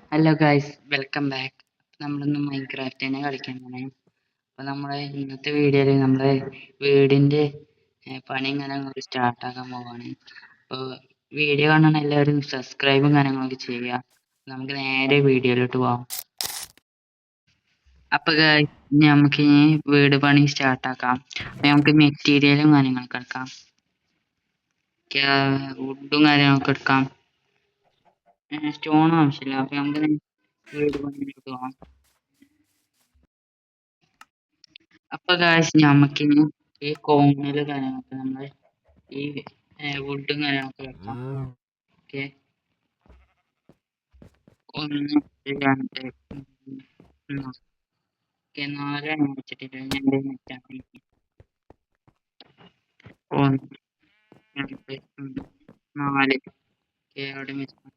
Hello guys, welcome back. നമ്മളിന്ന് Minecraft തന്നെ കളിക്കാൻ പോണേ. അപ്പൊ നമ്മളെ ഇന്നത്തെ വീഡിയോയിൽ നമ്മളെ വീടിന്റെ പണി ഇങ്ങനെ സ്റ്റാർട്ട് ആക്കാൻ പോവാണ്. അപ്പോൾ വീഡിയോ കാണുന്ന എല്ലാവരും സബ്സ്ക്രൈബും കാര്യങ്ങളൊക്കെ ചെയ്യുക. നമുക്ക് നേരെ വീഡിയോയിലോട്ട് പോവാം. അപ്പൊ ഗൈസ്, നമുക്ക് ഇനി വീട് പണി സ്റ്റാർട്ട് ആക്കാം. അപ്പൊ നമുക്ക് മെറ്റീരിയലും കാര്യങ്ങളൊക്കെ എടുക്കാം. വുഡും കാര്യങ്ങളൊക്കെ എടുക്കാം. സ്റ്റോൺ ആവശ്യമില്ല. അപ്പൊ നമുക്ക് വീട് പണിയിലോട്ട് പോവാം. അപ്പൊ ഗായ്സ് നമുക്കിനി ഈ കോണില് കാര്യങ്ങളൊക്കെ നമ്മള് ഈ വുഡും കാര്യങ്ങളൊക്കെ വെക്കാം. ഓക്കെ, ഒന്ന് രണ്ട് ഓക്കെ, 4 എണ്ണം വെച്ചിട്ടില്ല. ഞാൻ വെക്കാം. ഒന്ന് രണ്ട് 4. ഓക്കെ, അവിടെ വെക്കാം.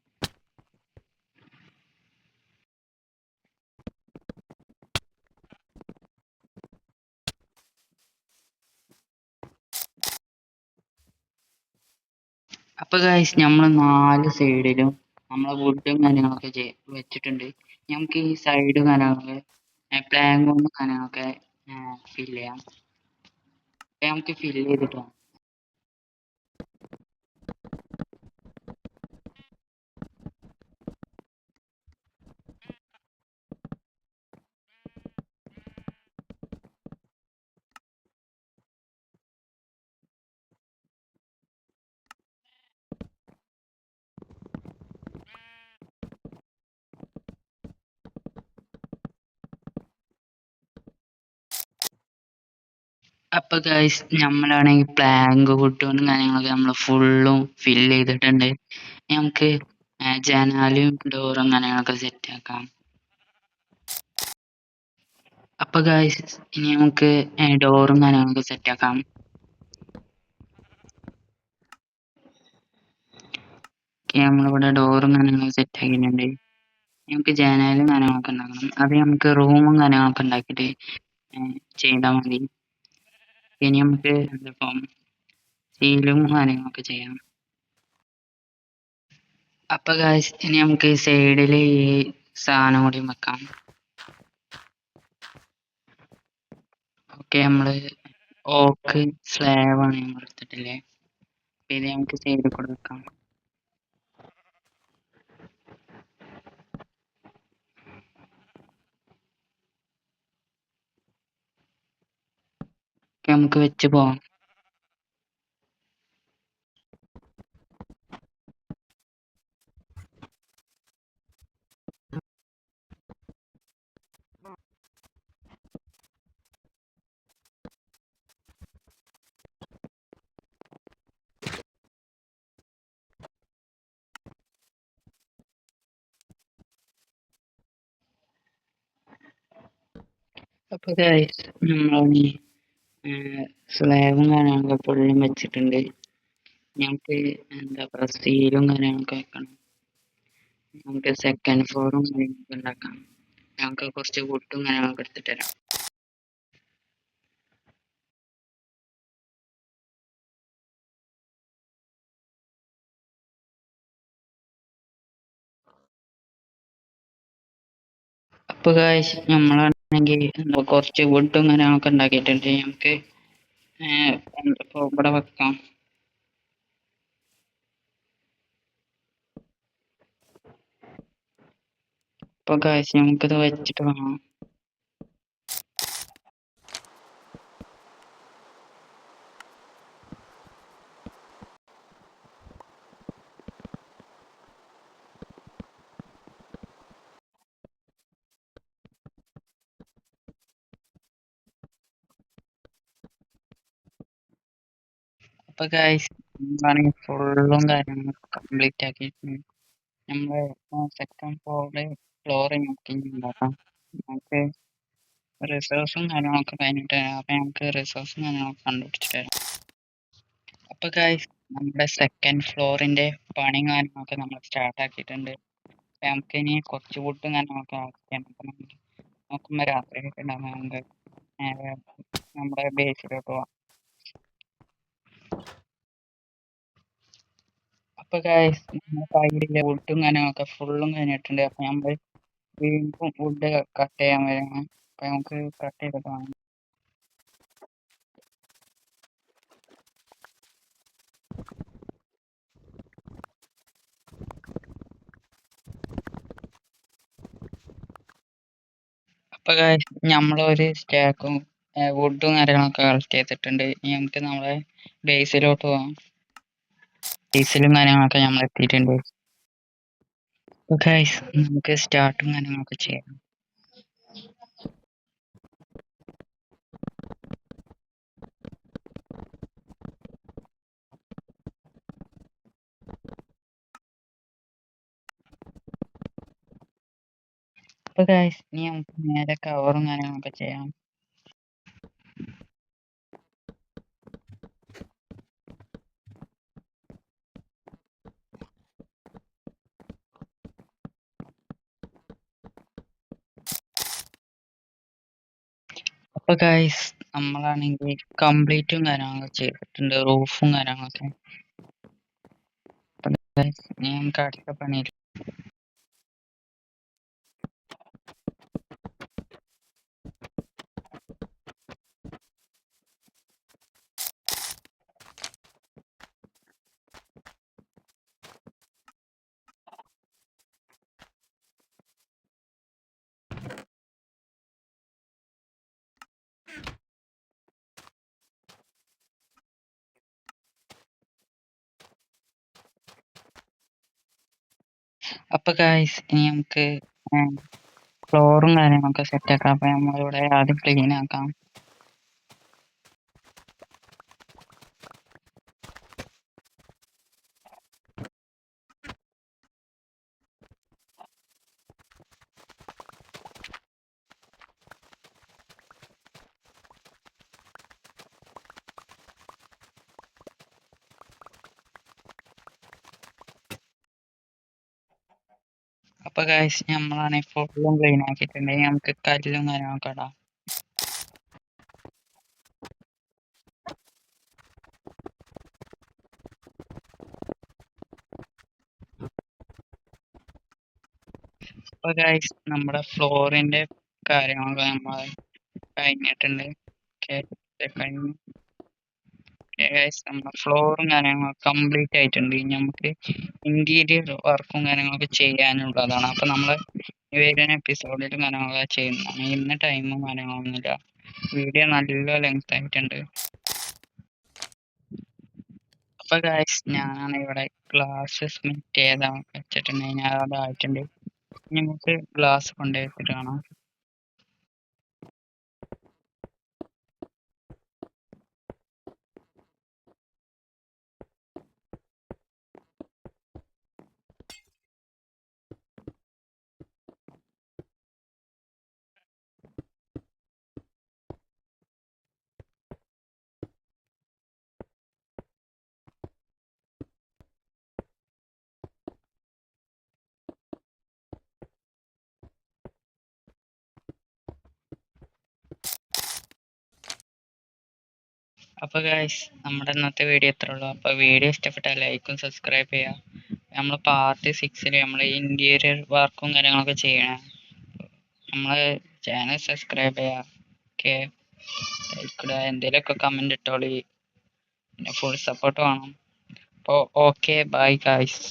അപ്പൊ ഗായ്സ് നമ്മൾ 4 സൈഡിലും നമ്മളെ വുഡും കാര്യങ്ങളൊക്കെ വെച്ചിട്ടുണ്ട്. നമുക്ക് ഈ സൈഡും കാര്യങ്ങളൊക്കെ പ്ലാൻ കൊണ്ടും കാര്യങ്ങളൊക്കെ ഫില്ല് ചെയ്യാം. അപ്പൊ നമുക്ക് ഫില്ല് ചെയ്തിട്ട് വേണം. അപ്പൊ ഗൈസ് നമ്മളാണെങ്കിൽ പ്ലാങ്ക് വുഡും കാര്യങ്ങളൊക്കെ നമ്മൾ ഫുള്ളും ഫില്ല് ചെയ്തിട്ടുണ്ട്. നമുക്ക് ജനാലും ഡോറും കാര്യങ്ങളൊക്കെ സെറ്റ് ആക്കാം. അപ്പൊ ഗൈസ് ഇനി നമുക്ക് ഡോറും കാര്യങ്ങളൊക്കെ സെറ്റ് ആക്കാം. നമ്മളിവിടെ ഡോറും കാര്യങ്ങളൊക്കെ സെറ്റ് ആക്കിയിട്ടുണ്ട്. നമുക്ക് ജനാലും കാര്യങ്ങളൊക്കെ ഉണ്ടാക്കണം. അത് നമുക്ക് റൂമും കാര്യങ്ങളൊക്കെ ഉണ്ടാക്കിയിട്ട് ചെയ്താൽ മതി. ഇനി നമുക്ക് എന്താപ്പം സീലും കാര്യങ്ങളൊക്കെ ചെയ്യാം. അപ്പൊ ഗൈസ് ഇനി നമുക്ക് സൈഡിൽ ഈ സാധനം കൂടി വെക്കാം. ഓക്കെ, നമ്മള് ഓക്ക് സ്ലാബ് ആണ് നമ്മൾ എടുത്തിട്ടില്ലേ. ഇത് നമുക്ക് സൈഡിൽ കൂടെ വെക്കാം. നമുക്ക് വെച്ച് പോവാം. അപ്പൊ ഗൈസ് നമ്മളീ സ്ലാബും കാര്യങ്ങളൊക്കെ ഫുള്ളും വെച്ചിട്ടുണ്ട്. ഞങ്ങൾക്ക് എന്താ പറയുക സീലും കാര്യങ്ങളൊക്കെ വെക്കണം. നമുക്ക് സെക്കൻഡ് ഫ്ലോറും കാര്യങ്ങളൊക്കെ ഉണ്ടാക്കാം. ഞങ്ങൾക്ക് കുറച്ച് വുഡും കാര്യങ്ങളൊക്കെ എടുത്തിട്ട് തരാം. അപ്പൊ ഗൈസ് നമ്മളാണെങ്കിൽ എന്താ കുറച്ച് വുഡും കാര്യങ്ങളൊക്കെ ഉണ്ടാക്കിയിട്ടുണ്ട്. നമുക്ക് ഇപ്പൊ ഇവിടെ വെക്കാം. അപ്പൊ ഗൈസ് നമുക്കിത് വെച്ചിട്ട് വേണം. അപ്പൊ ഗൈസ് നമ്മളാണെങ്കിൽ ഫുള്ളും കാര്യങ്ങളും കംപ്ലീറ്റ് ആക്കിയിട്ടുണ്ട്. നമ്മള് സെക്കൻഡ് ഫ്ലോറ് നമുക്ക് ഉണ്ടാക്കാം. നമുക്ക് റിസോഴ്സും കാര്യങ്ങളൊക്കെ കഴിഞ്ഞിട്ട് തരാം. അപ്പൊ നമുക്ക് റിസോഴ്സും കാര്യങ്ങളൊക്കെ കണ്ടുപിടിച്ചിട്ട് തരാം. അപ്പൊ ഗൈസ് നമ്മുടെ സെക്കൻഡ് ഫ്ലോറിന്റെ പണിയും കാര്യങ്ങളൊക്കെ നമ്മൾ സ്റ്റാർട്ട് ആക്കിയിട്ടുണ്ട്. അപ്പൊ നമുക്ക് ഇനി കുറച്ച് വുഡും കാര്യങ്ങളൊക്കെ ആക്കിയാണ്. അപ്പൊ നമുക്ക് നോക്കുമ്പോ രാത്രിയൊക്കെ ഉണ്ടാകുമ്പോൾ നമുക്ക് നമ്മുടെ ബേസിലോട്ട് പോവാം. അപ്പൊ ഗൈസ് നമ്മുടെ കയ്യിലെ വുഡും കാര്യങ്ങളൊക്കെ ഫുള്ളും കഴിഞ്ഞിട്ടുണ്ട്. അപ്പൊ നമ്മൾ വീണ്ടും വുഡ് കട്ട് ചെയ്യാൻ വരണം. അപ്പൊ നമുക്ക് കട്ട് ചെയ്തിട്ട് കാണാം. അപ്പൊ ഗൈസ് നമ്മളൊരു സ്റ്റാക്കും വുഡും കാര്യങ്ങളൊക്കെ കളക്ട് ചെയ്തിട്ടുണ്ട്. ഇനി നമുക്ക് നമ്മളെ ബേസിലോട്ട് പോകാം. ബേസിലും കാര്യങ്ങളൊക്കെ നമ്മൾ എത്തിയിട്ടുണ്ട്. അപ്പൊ ഗൈസ് നമുക്ക് സ്റ്റാർട്ടും കാര്യങ്ങളൊക്കെ ചെയ്യാം. അപ്പൊ ഗൈസ് ഇനി നമുക്ക് നേരെ കവറും കാര്യങ്ങളൊക്കെ ചെയ്യാം. അപ്പൊ ഗൈസ് നമ്മളാണെങ്കിൽ കംപ്ലീറ്റും കാര്യങ്ങളൊക്കെ ചെയ്തിട്ടുണ്ട്, റൂഫും കാര്യങ്ങളൊക്കെ. അപ്പൊ guys, ഇനി നമുക്ക് അടുത്ത പണി. അപ്പൊ ഗൈസ് ഇനി നമുക്ക് ഫ്ലോറും കാര്യങ്ങളൊക്കെ സെറ്റ് ആക്കാം. അപ്പൊ നമ്മളിവിടെ ആദ്യം ക്ലീൻ ആക്കാം. അപ്പൊ ഗൈസ് നമ്മളാണെങ്കിൽ ഫുള്ളും ക്ലീൻ ആക്കിയിട്ടുണ്ടെങ്കിൽ നമുക്ക് കല്ലും കാര്യങ്ങളൊക്കെ ഇടാം. അപ്പൊ ഗൈസ് നമ്മുടെ ഫ്ലോറിന്റെ കാര്യങ്ങളൊക്കെ നമ്മൾ കഴിഞ്ഞിട്ടുണ്ട്. കഴിഞ്ഞു. ഗൈസ് നമ്മുടെ ഫ്ലോറും കാര്യങ്ങളൊക്കെ കംപ്ലീറ്റ് ആയിട്ടുണ്ട്. ഇനി നമുക്ക് ഇന്റീരിയർ വർക്കും കാര്യങ്ങളൊക്കെ ചെയ്യാനുള്ളതാണ്. അപ്പൊ നമ്മള് വരുന്ന എപ്പിസോഡിലും കാര്യങ്ങളൊക്കെ ചെയ്യുന്നതാണ്. ഇന്ന ടൈമും കാര്യങ്ങളൊന്നുമില്ല. വീഡിയോ നല്ല ലെങ്ത് ആയിട്ടുണ്ട്. അപ്പൊ ഗൈസ് ഞാനാണ് ഇവിടെ ഗ്ലാസ് സ്മിറ്റ് ചെയ്താ വെച്ചിട്ടുണ്ടെങ്കിൽ ഞാൻ അതായിട്ടുണ്ട്. നമുക്ക് ഗ്ലാസ് കൊണ്ടുപോയിട്ട് കാണാം. അപ്പൊ ഗൈസ് നമ്മുടെ ഇന്നത്തെ വീഡിയോ ഇത്രേ ഉള്ളൂ. അപ്പൊ വീഡിയോ ഇഷ്ടപ്പെട്ടാൽ ലൈക്കും സബ്സ്ക്രൈബ് ചെയ്യാം. നമ്മൾ പാർട്ട് 6 നമ്മൾ ഇന്റീരിയർ വർക്കും കാര്യങ്ങളൊക്കെ ചെയ്യണം. നമ്മളെ ചാനൽ സബ്സ്ക്രൈബ് ചെയ്യാം. ഓക്കെ, എന്തെങ്കിലുമൊക്കെ കമന്റ് ഇട്ടോളി. പിന്നെ ഫുൾ സപ്പോർട്ട് വേണം. അപ്പോൾ ഓക്കെ, ബൈ ഗൈസ്.